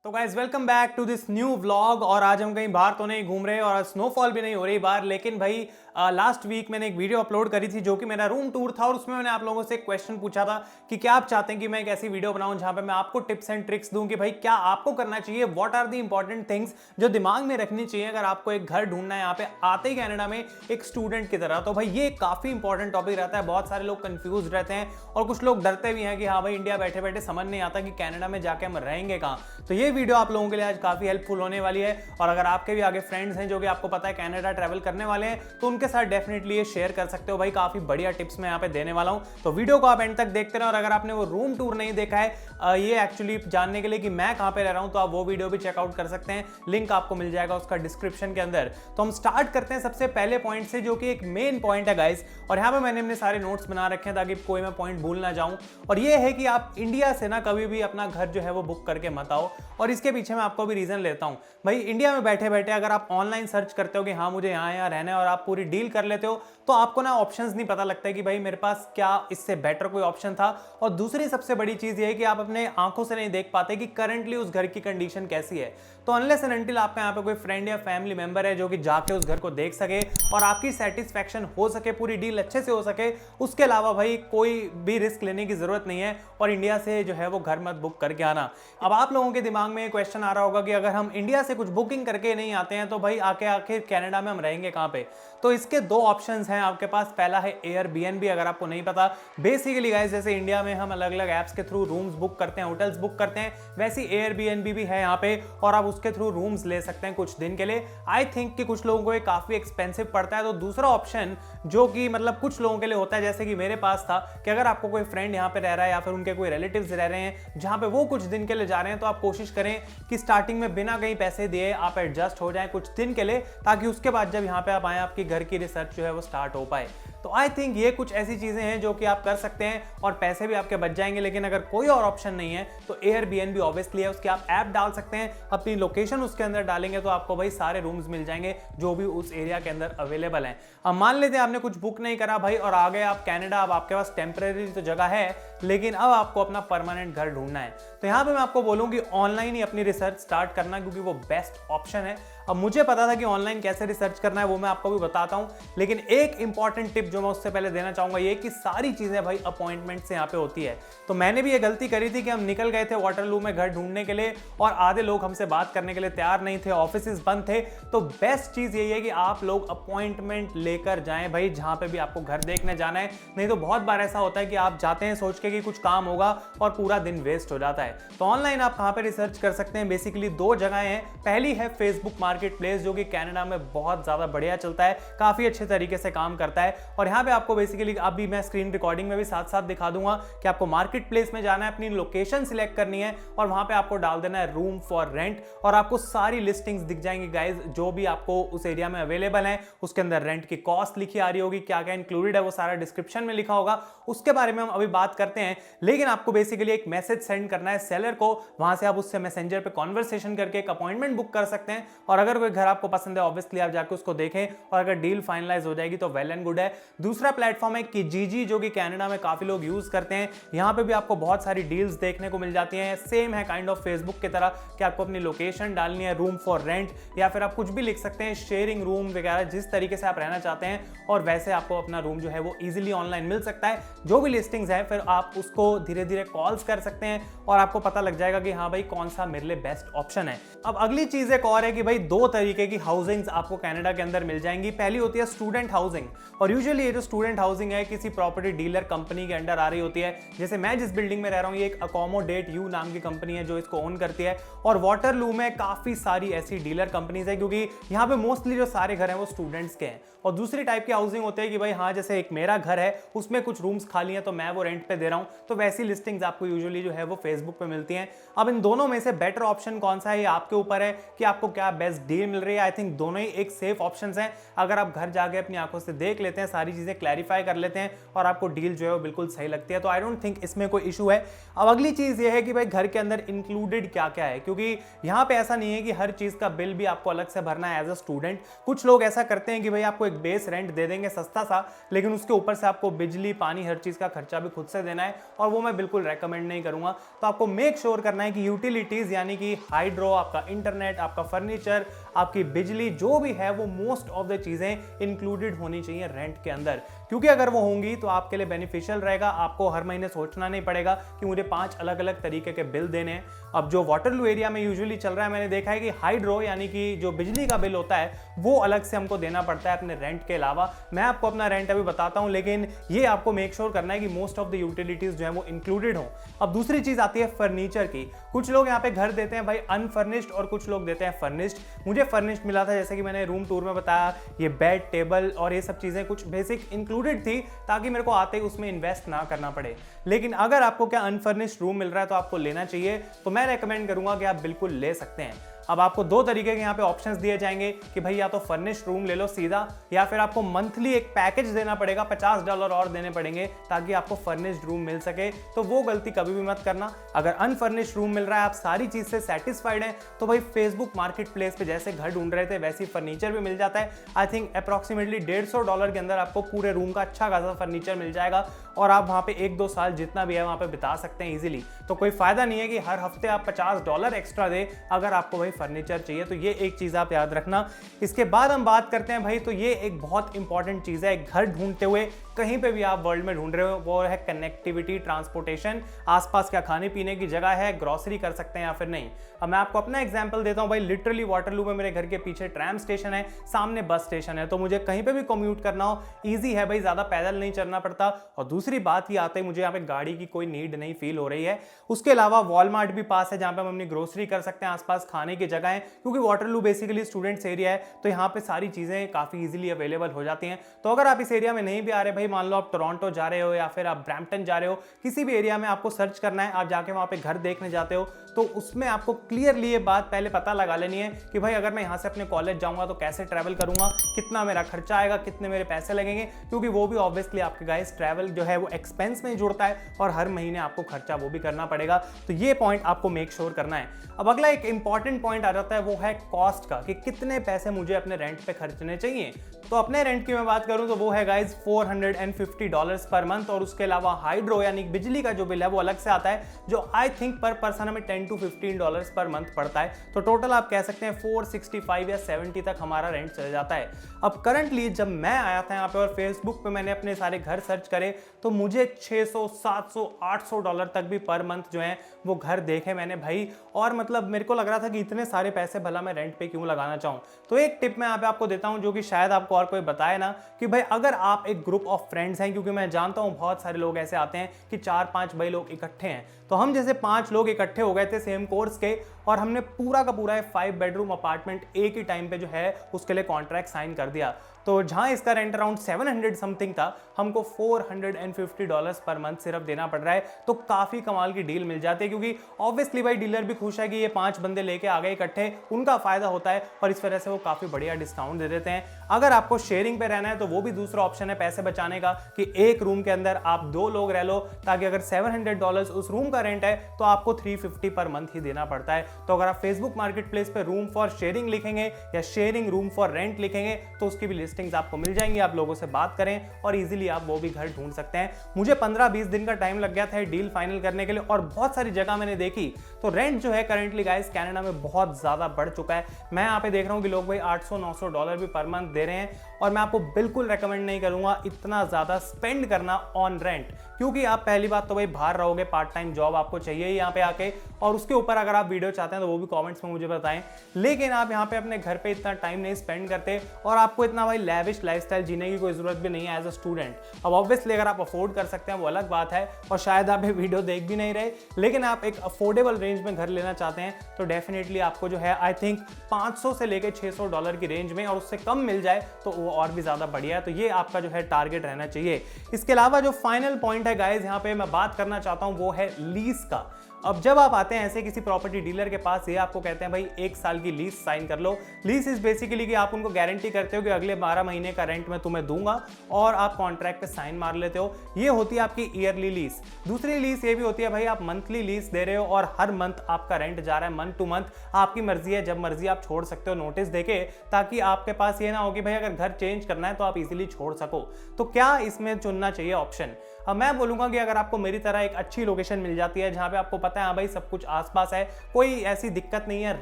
तो guys welcome back to this new vlog. और आज हम कहीं बाहर तो नहीं घूम रहे और स्नोफॉल भी नहीं हो रही बाहर, लेकिन भाई लास्ट वीक मैंने एक वीडियो अपलोड करी थी जो कि मेरा रूम टूर था और उसमें मैंने आप लोगों से एक क्वेश्चन पूछा था कि क्या आप चाहते हैं कि मैं एक ऐसी वीडियो बनाऊं जहां पे मैं आपको टिप्स एंड ट्रिक्स दूं कि भाई क्या आपको करना चाहिए, what are the important things जो दिमाग में रखनी चाहिए अगर आपको एक घर ढूंढना है यहाँ पे आते ही कनाडा में एक स्टूडेंट की तरह। तो भाई ये काफी इंपॉर्टेंट टॉपिक रहता है, बहुत सारे लोग कंफ्यूज रहते हैं और कुछ लोग डरते भी हैं कि हाँ भाई इंडिया बैठे बैठे समझ नहीं आता कि कनाडा में जाके हम रहेंगे कहाँ। तो ये वीडियो आप लोगों के लिए आज काफी हेल्पफुल होने वाली है और अगर आपके भी आगे फ्रेंड्स हैं जो कि आपको पता है कनाडा ट्रैवल करने वाले हैं तो उनके साथ डेफिनेटली ये शेयर कर सकते हो। भाई काफी बढ़िया टिप्स मैं यहाँ पे देने वाला हूँ, तो वीडियो को आप एंड तक देखते रहो। और अगर आपने वो रूम टूर नहीं देखा है ये एक्चुअली जानने के लिए कि मैं कहाँ पे रह रहा हूँ, तो आप वो वीडियो भी चेकआउट कर सकते हैं, लिंक आपको मिल जाएगा उसका डिस्क्रिप्शन के अंदर। तो हम स्टार्ट करते हैं सबसे पहले पॉइंट से जो कि एक मेन पॉइंट है गाइस, और यहाँ पे मैंने अपने सारे नोट्स बना रखे हैं ताकि कोई मैं पॉइंट भूल ना जाऊं। और ये है कि आप इंडिया से ना कभी भी अपना घर जो है वो बुक करके मत आओ, और इसके पीछे मैं आपको भी रीजन लेता हूं। भाई इंडिया में बैठे बैठे अगर आप ऑनलाइन सर्च करते हो कि हाँ मुझे यहाँ रहना है और आप पूरी डील कर लेते हो, तो आपको ना ऑप्शंस नहीं पता लगता है कि भाई मेरे पास क्या इससे बेटर कोई ऑप्शन था। और दूसरी सबसे बड़ी चीज ये है कि आप अपने आंखों से नहीं देख पाते कि करंटली उस घर की कंडीशन कैसी है। तो अनलेस एंड अनटिल आपका यहाँ पे कोई फ्रेंड या फैमिली मेंबर है जो कि जाके उस घर को देख सके और आपकी सेटिस्फैक्शन हो सके, पूरी डील अच्छे से हो सके, उसके अलावा भाई कोई भी रिस्क लेने की जरूरत नहीं है और इंडिया से जो है वो घर मत बुक करके आना। अब आप लोगों के दिमाग में क्वेश्चन आ रहा होगा कि अगर हम इंडिया से कुछ बुकिंग करके नहीं आते हैं तो भाई आके आखिर कनाडा में हम रहेंगे कहाँ पे। तो इसके दो ऑप्शंस हैं आपके पास। पहला है एयरबीएनबी, अगर आपको नहीं पता, बेसिकली गाइस जैसे इंडिया में हम अलग अलग ऐप्स के थ्रू रूम्स बुक करते हैं, होटल्स बुक करते हैं, वैसी एयरबीएनबी भी है यहाँ पे और आप उसके थ्रू रूम्स ले सकते हैं कुछ दिन के लिए। आई थिंक कि कुछ लोगों को ये काफी एक्सपेंसिव पड़ता है। तो दूसरा ऑप्शन जो कि मतलब कुछ लोगों के लिए होता है, जैसे कि मेरे पास था, कि अगर आपको कोई फ्रेंड यहाँ पे रह रहा है या फिर उनके कोई रिलेटिव्स रह रहे हैं जहाँ पे वो कुछ दिन के लिए जा रहे हैं, तो आप कोशिश करें कि स्टार्टिंग में बिना कहीं पैसे दिए आप एडजस्ट हो जाएं कुछ दिन के लिए, ताकि उसके बाद जब यहाँ पे आप आए आपकी घर की रिसर्च जो है वो स्टार्ट हो पाए। तो आई थिंक ये कुछ ऐसी चीजें हैं जो कि आप कर सकते हैं और पैसे भी आपके बच जाएंगे। लेकिन अगर कोई और ऑप्शन नहीं है तो एयरबीएनबी ऑब्वियसली है, उसकी आप ऐप डाल सकते हैं, अपनी लोकेशन उसके अंदर डालेंगे तो आपको भाई सारे रूम्स मिल जाएंगे जो भी उस एरिया के अंदर अवेलेबल हैं। अब मान लेते हैं आपने कुछ बुक नहीं करा भाई और आ गए आप कनाडा। अब आपके पास टेम्परेरी तो जगह है लेकिन अब आपको अपना परमानेंट घर ढूंढना है, तो यहां पे मैं आपको बोलूंगी ऑनलाइन ही अपनी रिसर्च स्टार्ट करना, क्योंकि वो बेस्ट ऑप्शन है। अब मुझे पता था कि ऑनलाइन कैसे रिसर्च करना है, वो मैं आपको भी बताता हूं, लेकिन एक इंपॉर्टेंट टिप जो मैं उससे पहले देना चाहूंगा ये कि सारी चीजें भाई अपॉइंटमेंट से यहाँ पे होती है। तो मैंने भी ये गलती करी थी कि हम निकल गए थे वाटरलू में घर ढूंढने के लिए और आधे लोग हमसे बात करने के लिए तैयार नहीं थे, ऑफिस बंद थे। तो बेस्ट चीज यही है कि आप लोग अपॉइंटमेंट लेकर जाएं भाई जहां पे भी आपको घर देखने जाना है। नहीं तो बहुत बार ऐसा होता है कि आप जाते हैं सोच के कि कुछ काम होगा और पूरा दिन वेस्ट हो जाता है। तो ऑनलाइन आप कहां पे रिसर्च कर सकते हैं, बेसिकली दो जगहें हैं। पहली है फेसबुक मार्केट प्लेस जो कि कनाडा में बहुत ज्यादा बढ़िया चलता है, काफी अच्छे तरीके से काम करता है। और यहाँ पे आपको बेसिकली अभी मैं स्क्रीन रिकॉर्डिंग में भी साथ साथ दिखा दूंगा कि आपको मार्केट प्लेस में जाना है, अपनी लोकेशन सिलेक्ट करनी है और वहां पे आपको डाल देना है रूम फॉर रेंट और आपको सारी लिस्टिंग्स दिख जाएंगी गाइज जो भी आपको उस एरिया में अवेलेबल है। उसके अंदर रेंट की कॉस्ट लिखी आ रही होगी, क्या क्या इंक्लूडेड है वो सारा डिस्क्रिप्शन में लिखा होगा, उसके बारे में हम अभी बात करते हैं। लेकिन आपको बेसिकली एक मैसेज सेंड करना है सेलर को, वहां से आप उससे मैसेंजर पे कॉन्वर्सेशन करके एक अपॉइंटमेंट बुक कर सकते हैं। और अगर कोई घर आपको पसंद है ऑब्वियसली आप जाके उसको देखें और अगर डील फाइनलाइज हो जाएगी तो वेल एंड गुड है। दूसरा प्लेटफॉर्म है किजीजी जो कि कनाडा में काफी लोग यूज करते हैं। यहां पे भी आपको बहुत सारी डील्स देखने को मिल जाती हैं, सेम है काइंड ऑफ फेसबुक की तरह कि आपको अपनी लोकेशन डालनी है, रूम फॉर रेंट, या फिर आप कुछ भी लिख सकते हैं, शेयरिंग रूम वगैरह, जिस तरीके से आप रहना चाहते हैं और वैसे आपको अपना रूम जो है वो इजीली ऑनलाइन मिल सकता है। जो भी लिस्टिंग्स है फिर आप उसको धीरे धीरे कॉल्स कर सकते हैं और आपको पता लग जाएगा कि हाँ भाई कौन सा मेरे लिए बेस्ट ऑप्शन है। अब अगली चीज एक और है कि भाई दो तरीके की हाउसिंग्स आपको कनाडा के अंदर मिल जाएंगी। पहली होती है स्टूडेंट हाउसिंग, और यूजुअली ये जो स्टूडेंट हाउसिंग है किसी प्रॉपर्टी डीलर कंपनी के अंडर आ रही होती है। जैसे मैं जिस बिल्डिंग में रह रहा हूँ ये एक अकोमोडेट यू नाम की कंपनी है जो इसको ओन करती है, और वाटरलू में काफी सारी ऐसी डीलर कंपनीज है क्योंकि यहाँ पे मोस्टली जो सारे घर हैं वो स्टूडेंट्स के हैं। और दूसरी टाइप की हाउसिंग होती है कि भाई हाँ जैसे एक मेरा घर है उसमें कुछ रूम्स खाली हैं तो मैं वो रेंट पे दे रहा हूँ, तो वैसी लिस्टिंग्स आपको यूजुअली जो है वो फेसबुक पे मिलती हैं। अब इन दोनों में से बेटर ऑप्शन कौन सा है ये आपके ऊपर है कि आपको क्या बेस्ट बेस्ट डील मिल रही है। आई थिंक दोनों ही एक सेफ ऑप्शंस हैं। अगर आप घर जाके अपनी आंखों से देख लेते हैं, सारी चीजें क्लैरिफाई कर लेते हैं और आपको डील जो है वो बिल्कुल सही लगती है, तो आई डोंट थिंक इसमें कोई इशू है। अब अगली चीज ये है कि भाई घर के अंदर इंक्लूडेड क्या क्या है, क्योंकि यहाँ पे ऐसा नहीं है कि हर चीज का बिल भी आपको अलग से भरना है एज अ स्टूडेंट। कुछ लोग ऐसा करते हैं कि भाई आपको एक बेस रेंट दे देंगे सस्ता सा, लेकिन उसके ऊपर से आपको बिजली पानी हर चीज का खर्चा भी खुद से देना है, और वो मैं बिल्कुल रेकमेंड नहीं करूंगा। तो आपको मेक श्योर करना है कि यूटिलिटीज यानी कि हाइड्रो, आपका इंटरनेट, आपका फर्नीचर, आपकी बिजली जो भी है वो मोस्ट ऑफ द चीजें इंक्लूडेड होनी चाहिए रेंट के अंदर, क्योंकि अगर वो होंगी तो आपके लिए बेनिफिशियल रहेगा। आपको हर महीने सोचना नहीं पड़ेगा कि मुझे 5 अलग अलग तरीके के बिल देने हैं। अब जो वाटरलू एरिया में यूजुअली चल रहा है, मैंने देखा है कि हाइड्रो यानी कि जो बिजली का बिल होता है वो अलग से हमको देना पड़ता है अपने रेंट के अलावा। मैं आपको अपना रेंट अभी बताता हूं, लेकिन ये आपको मेक श्योर करना है कि मोस्ट ऑफ द यूटिलिटीज जो है वो इंक्लूडेड हो। अब दूसरी चीज आती है फर्नीचर की। कुछ लोग यहाँ पे घर देते हैं भाई अनफर्निश्ड और कुछ लोग देते हैं फर्निश्ड। मुझे फर्निश्ड मिला था, जैसे कि मैंने रूम टूर में बताया, ये बेड, टेबल और ये सब चीजें कुछ बेसिक इंक्लूडेड थी ताकि मेरे को आते ही उसमें इन्वेस्ट ना करना पड़े। लेकिन अगर आपको क्या अनफर्निश्ड रूम मिल रहा है तो आपको लेना चाहिए, तो मैं रेकमेंड करूंगा कि आप बिल्कुल ले सकते हैं। अब आपको 2 तरीके के यहाँ पे ऑप्शंस दिए जाएंगे कि भाई या तो फर्निश्ड रूम ले लो सीधा, या फिर आपको मंथली एक पैकेज देना पड़ेगा, $50 और देने पड़ेंगे ताकि आपको फर्निश्ड रूम मिल सके। तो वो गलती कभी भी मत करना। अगर अनफर्निश्ड रूम मिल रहा है, आप सारी चीज से सेटिस्फाइड हैं, तो भाई फेसबुक मार्केट प्लेस पे जैसे घर ढूंढ रहे थे वैसे फर्नीचर भी मिल जाता है। आई थिंक अप्रॉक्सीमेटली $150 के अंदर आपको पूरे रूम का अच्छा खासा फर्नीचर मिल जाएगा, और आप वहां पे 1-2 साल जितना भी है वहां पे बिता सकते हैं इजीली। तो कोई फायदा नहीं है कि हर हफ्ते आप $50 एक्स्ट्रा दे अगर आपको भाई फर्नीचर चाहिए। तो ये एक चीज आप याद रखना। इसके बाद हम बात करते हैं भाई, तो ये एक बहुत इंपॉर्टेंट चीज है घर ढूंढते हुए, कहीं पे भी आप वर्ल्ड में ढूंढ रहे हो, वो है कनेक्टिविटी, ट्रांसपोर्टेशन। आसपास क्या खाने पीने की जगह है, ग्रोसरी कर सकते हैं या फिर नहीं। अब मैं आपको अपना एग्जांपल देता हूं भाई। लिटरली वाटरलू में मेरे घर के पीछे ट्रैम स्टेशन है, सामने बस स्टेशन है, तो मुझे कहीं पे भी कम्यूट करना हो ईजी है भाई, ज्यादा पैदल नहीं चलना पड़ता। और दूसरी बात ये आते ही मुझे यहाँ पे गाड़ी की कोई नीड नहीं फील हो रही है। उसके अलावा वॉलमार्ट भी पास है जहां पे हम अपनी ग्रोसरी कर सकते हैं, आसपास खाने की जगह है, क्योंकि वाटरलू बेसिकली स्टूडेंट्स एरिया है, तो यहाँ पे सारी चीजें काफी इजीली अवेलेबल हो जाती हैं। तो अगर आप इस एरिया में नहीं भी आ रहे भाई, मान लो आप टोरंटो जा रहे हो या फिर आप ब्रैम्पटन जा रहे हो, किसी भी एरिया में आपको सर्च करना है, आप जाके वहां पे घर देखने जाते हो, तो उसमें आपको क्लियरली ये बात पहले पता लगा लेनी है कि भाई अगर मैं यहाँ से अपने कॉलेज जाऊंगा तो कैसे ट्रैवल करूंगा, कितना मेरा खर्चा आएगा, कितने मेरे पैसे लगेंगे, क्योंकि वो भी ऑब्वियसली आपके गाइस ट्रैवल जो है वो एक्सपेंस में जुड़ता है और हर महीने आपको खर्चा वो भी करना पड़ेगा। तो ये पॉइंट आपको मेक श्योर करना है। अब अगला एक इंपॉर्टेंट पॉइंट आ जाता है, वो है कॉस्ट का, कि कितने पैसे मुझे अपने रेंट पे खर्चने चाहिए। तो अपने रेंट की मैं बात करूं तो वो है गाइस $450 पर मंथ, और उसके अलावा हाइड्रो यानी बिजली का जो बिल है वो अलग से आता है, जो आई थिंक पर पर्सन हमें $10 to $15 पर मंथ पड़ता है। तो टोटल आप कह सकते हैं 465 या 70 तक हमारा रेंट चले जाता है। अब करंटली जब मैं आया था यहाँ पे और फेसबुक पे मैंने अपने सारे घर सर्च करे, तो मुझे $600, $700, $800 तक भी पर मंथ जो है वो घर देखे मैंने भाई। और मतलब मेरे को लग रहा था कि इतने सारे पैसे भला मैं रेंट पे क्यों लगाना चाहूँ। तो एक टिप मैं यहाँ पे आपको देता हूँ, जो कि शायद आपको और कोई बताए ना, कि भाई अगर आप एक ग्रुप ऑफ फ्रेंड्स हैं, क्योंकि मैं जानता हूँ बहुत सारे लोग ऐसे आते हैं कि 4-5 भाई लोग इकट्ठे हैं, तो हम जैसे 5 लोग इकट्ठे हो गए थे सेम कोर्स के, और हमने पूरा का पूरा 5 बेडरूम अपार्टमेंट एक ही टाइम पे जो है उसके लिए कॉन्ट्रैक्ट साइन कर दिया। तो जहां इसका रेंट अराउंड 700 समथिंग था, हमको $450 पर मंथ सिर्फ देना पड़ रहा है। तो काफी कमाल की डील मिल जाती है, क्योंकि ऑब्वियसली भाई डीलर भी खुश है कि ये 5 बंदे लेके आ गए इकट्ठे, उनका फायदा होता है, और इस वजह से वो काफी बढ़िया डिस्काउंट दे देते हैं। अगर आपको शेयरिंग पे रहना है तो वो भी दूसरा ऑप्शन है पैसे बचाने का, कि एक रूम के अंदर आप 2 लोग रह लो, ताकि अगर $700 उस रूम का रेंट है तो आपको $350 पर मंथ ही देना पड़ता है। तो अगर आप फेसबुक मार्केट प्लेस पे रूम फॉर शेयरिंग लिखेंगे या शेयरिंग रूम फॉर रेंट लिखेंगे तो उसकी भी लिस्टिंग्स आपको मिल जाएंगी। आप लोगों से बात करें और इजीली आप वो भी घर ढूंढ सकते हैं। मुझे 15-20 दिन का टाइम लग गया था डील फाइनल करने के लिए, और बहुत सारी जगह मैंने देखी। तो रेंट जो है करंटली गाइस कनाडा में बहुत ज्यादा बढ़ चुका है। मैं यहाँ पे देख रहा हूँ कि लोग भाई $800-900 भी पर मंथ दे रहे हैं, और मैं आपको बिल्कुल रेकमेंड नहीं करूंगा इतना ज्यादा स्पेंड करना ऑन रेंट, क्योंकि आप पहली बात तो भाई बाहर रहोगे, पार्ट टाइम जॉब आपको चाहिए ही यहाँ पे आके, और उसके ऊपर अगर आप वीडियो चाहते हैं तो वो भी कमेंट्स में मुझे बताएं। लेकिन आप यहाँ पे अपने घर पे इतना टाइम नहीं स्पेंड करते, और आपको इतना भाई लैविश लाइफस्टाइल जीने की कोई जरूरत भी नहीं है एज अ स्टूडेंट। अब ऑब्वियसली अगर आप अफोर्ड कर सकते हैं वो अलग बात है, और शायद आप ये वीडियो देख भी नहीं रहे, लेकिन आप एक अफोर्डेबल रेंज में घर लेना चाहते हैं तो डेफिनेटली आपको जो है आई थिंक $500 से लेके $600 की रेंज में, और उससे कम मिल जाए तो वो और भी ज्यादा बढ़िया है। तो ये आपका जो है टारगेट रहना चाहिए। इसके अलावा जो फाइनल पॉइंट है गाइस यहाँ पे मैं बात करना चाहता हूँ वो है लीज का। अब जब आप आते हैं ऐसे किसी प्रॉपर्टी डीलर के पास, ये आपको कहते हैं भाई 1 साल की लीज साइन कर लो। लीज इज बेसिकली कि आप उनको गारंटी करते हो कि अगले 12 महीने का रेंट मैं तुम्हें दूंगा और आप कॉन्ट्रैक्ट पे साइन मार लेते हो। ये होती है आपकी ईयरली लीज। दूसरी लीज ये भी होती है भाई आप मंथली लीज दे रहे हो और हर मंथ आपका रेंट जा रहा है मंथ टू मंथ। आपकी मर्जी है, जब मर्जी आप छोड़ सकते हो नोटिस देके, ताकि आपके पास ये ना हो कि भाई अगर घर चेंज करना है तो आप इजीली छोड़ सको। तो क्या इसमें चुनना चाहिए ऑप्शन? अब मैं बोलूंगा कि अगर आपको मेरी तरह एक अच्छी लोकेशन मिल जाती है जहां पे आपको पता है हाँ भाई सब कुछ आसपास है, कोई ऐसी दिक्कत नहीं है,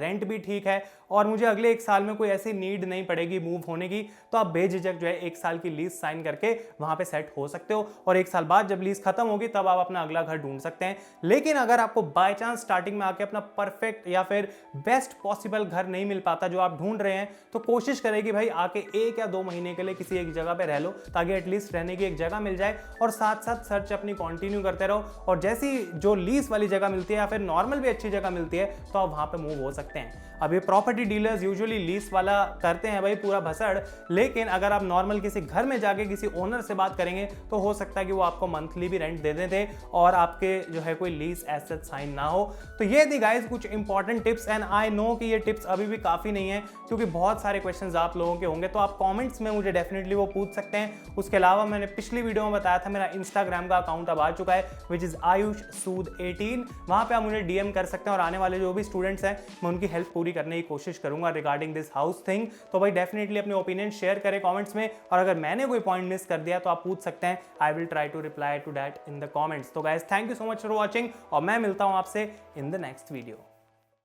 रेंट भी ठीक है और मुझे अगले 1 साल में कोई ऐसी नीड नहीं पड़ेगी मूव होने की, तो आप बेझिझक जो है 1 साल की लीज साइन करके वहां पे सेट हो सकते हो और 1 साल बाद जब लीज खत्म होगी तब आप अपना अगला घर ढूंढ सकते हैं। लेकिन अगर आपको बाय चांस स्टार्टिंग में आके अपना परफेक्ट या फिर बेस्ट पॉसिबल घर नहीं मिल पाता जो आप ढूंढ रहे हैं, तो कोशिश करेगी भाई आके 1 या 2 महीने के लिए किसी एक जगह पे रह लो, ताकि एटलीस्ट रहने की एक जगह मिल जाए और साथ साथ सर्च अपनी कंटिन्यू करते रहो। और जैसी जो लीज वाली जगह मिलती है या फिर नॉर्मल भी अच्छी जगह मिलती है तो आप वहां पे मूव हो सकते हैं। अब ये प्रॉपर्टी डीलर्स यूजुअली लीज वाला करते हैं भाई पूरा भसड़, लेकिन अगर आप नॉर्मल किसी घर में जाके किसी ओनर से बात करेंगे तो हो सकता है कि वो आपको मंथली भी रेंट दे देते और आपके जो है कोई लीज एसेट साइन ना हो। तो ये थी गाइस कुछ important tips and I know कि ये टिप्स अभी भी काफी नहीं है क्योंकि बहुत सारे क्वेश्चंस आप लोगों के होंगे, तो आप कमेंट्स में मुझे डेफिनेटली वो पूछ सकते हैं। उसके अलावा मैंने पिछली वीडियो में बताया था मेरा इंस्टाग्राम का अकाउंट अब आ चुका है विच इज आयुष सूद 18। वहां पे आप मुझे डीएम कर सकते हैं और आने वाले जो भी स्टूडेंट्स हैं मैं उनकी हेल्प पूरी करने की कोशिश करूंगा रिगार्डिंग दिस हाउस थिंग। तो भाई डेफिनेटली अपने ओपिनियन शेयर करें कमेंट्स में और अगर मैंने कोई पॉइंट मिस कर दिया तो आप पूछ सकते हैं। I will try to reply to that in the comments. तो guys thank you so much for watching और मैं मिलता हूं आपसे इन द नेक्स्ट वीडियो।